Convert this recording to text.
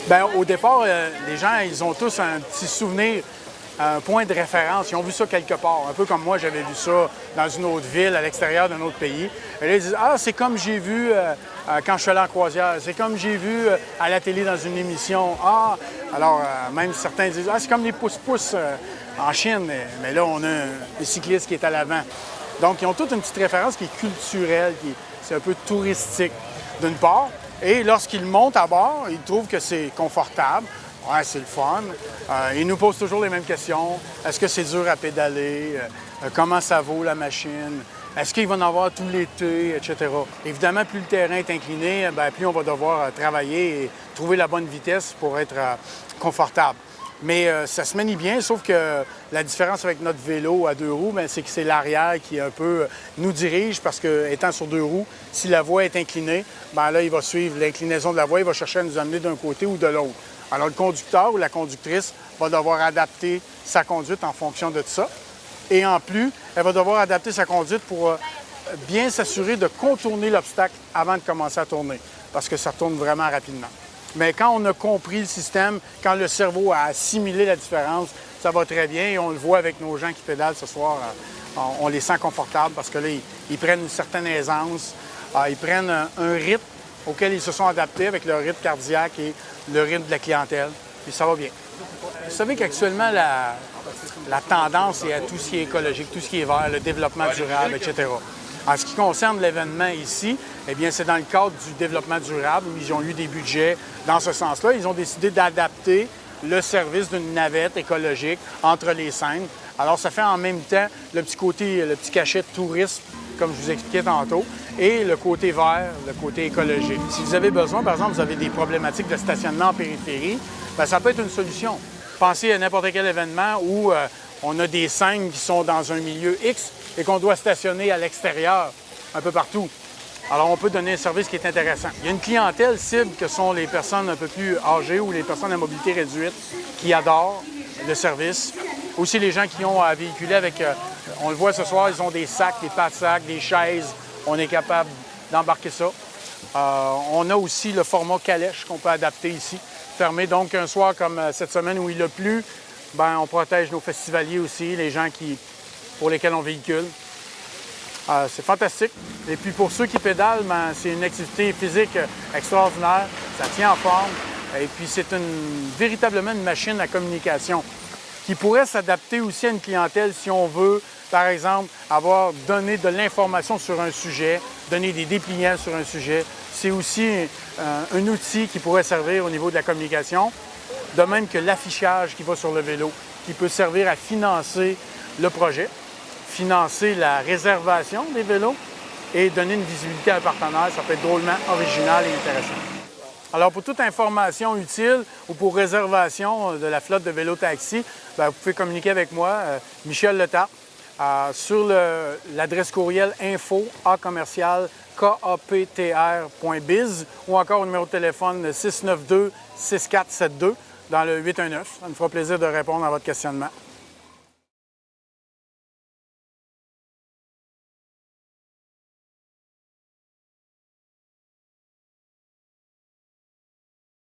Bien, au départ, les gens, ils ont tous un petit souvenir, un point de référence. Ils ont vu ça quelque part. Un peu comme moi, j'avais vu ça dans une autre ville, à l'extérieur d'un autre pays. Et là, ils disent « Ah, c'est comme j'ai vu quand je suis allé en croisière. C'est comme j'ai vu à la télé dans une émission. Ah! » Alors, même certains disent « Ah, c'est comme les pousse-pousse en Chine. » Mais là, on a un cycliste qui est à l'avant. Donc, ils ont toute une petite référence qui est culturelle, c'est un peu touristique, d'une part. Et lorsqu'ils montent à bord, ils trouvent que c'est confortable. Ouais, c'est le fun. Ils nous posent toujours les mêmes questions. Est-ce que c'est dur à pédaler? Comment ça vaut la machine? Est-ce qu'il va en avoir tout l'été, etc. Évidemment, plus le terrain est incliné, bien, plus on va devoir travailler et trouver la bonne vitesse pour être confortable. Mais ça se manie bien, sauf que la différence avec notre vélo à deux roues, c'est que c'est l'arrière qui un peu nous dirige parce que, étant sur deux roues, si la voie est inclinée, bien là, il va suivre l'inclinaison de la voie, il va chercher à nous amener d'un côté ou de l'autre. Alors, le conducteur ou la conductrice va devoir adapter sa conduite en fonction de ça. Et en plus, elle va devoir adapter sa conduite pour bien s'assurer de contourner l'obstacle avant de commencer à tourner, parce que ça tourne vraiment rapidement. Mais quand on a compris le système, quand le cerveau a assimilé la différence, ça va très bien et on le voit avec nos gens qui pédalent ce soir. On les sent confortables parce que là, ils prennent une certaine aisance, ils prennent un rythme auquel ils se sont adaptés avec leur rythme cardiaque et le rythme de la clientèle. Puis ça va bien. Vous savez qu'actuellement, la tendance est à tout ce qui est écologique, tout ce qui est vert, le développement durable, etc. En ce qui concerne l'événement ici, eh bien, c'est dans le cadre du développement durable où ils ont eu des budgets dans ce sens-là. Ils ont décidé d'adapter le service d'une navette écologique entre les scènes. Alors, ça fait en même temps le petit côté, le petit cachet de tourisme, comme je vous expliquais tantôt, et le côté vert, le côté écologique. Si vous avez besoin, par exemple, vous avez des problématiques de stationnement en périphérie, bien, ça peut être une solution. Pensez à n'importe quel événement où on a des scènes qui sont dans un milieu X et qu'on doit stationner à l'extérieur, un peu partout. Alors, on peut donner un service qui est intéressant. Il y a une clientèle cible que sont les personnes un peu plus âgées ou les personnes à mobilité réduite qui adorent le service. Aussi, les gens qui ont à véhiculer avec, on le voit ce soir, ils ont des sacs, des pattes-sacs, des chaises. On est capable d'embarquer ça. On a aussi le format calèche qu'on peut adapter ici, fermé. Donc, un soir comme cette semaine où il a plu, bien, on protège nos festivaliers aussi, les gens pour lesquels on véhicule. C'est fantastique. Et puis pour ceux qui pédalent, bien, c'est une activité physique extraordinaire. Ça tient en forme. Et puis c'est véritablement une machine à communication qui pourrait s'adapter aussi à une clientèle si on veut, par exemple, donné de l'information sur un sujet, donner des dépliants sur un sujet. C'est aussi un outil qui pourrait servir au niveau de la communication, de même que l'affichage qui va sur le vélo, qui peut servir à financer le projet, financer la réservation des vélos et donner une visibilité à un partenaire. Ça peut être drôlement original et intéressant. Alors, pour toute information utile ou pour réservation de la flotte de vélo-taxi, vous pouvez communiquer avec moi, Michel Letarte, sur l'adresse courriel info@kaptr.biz ou encore au numéro de téléphone 692-6472 dans le 819. Ça me fera plaisir de répondre à votre questionnement.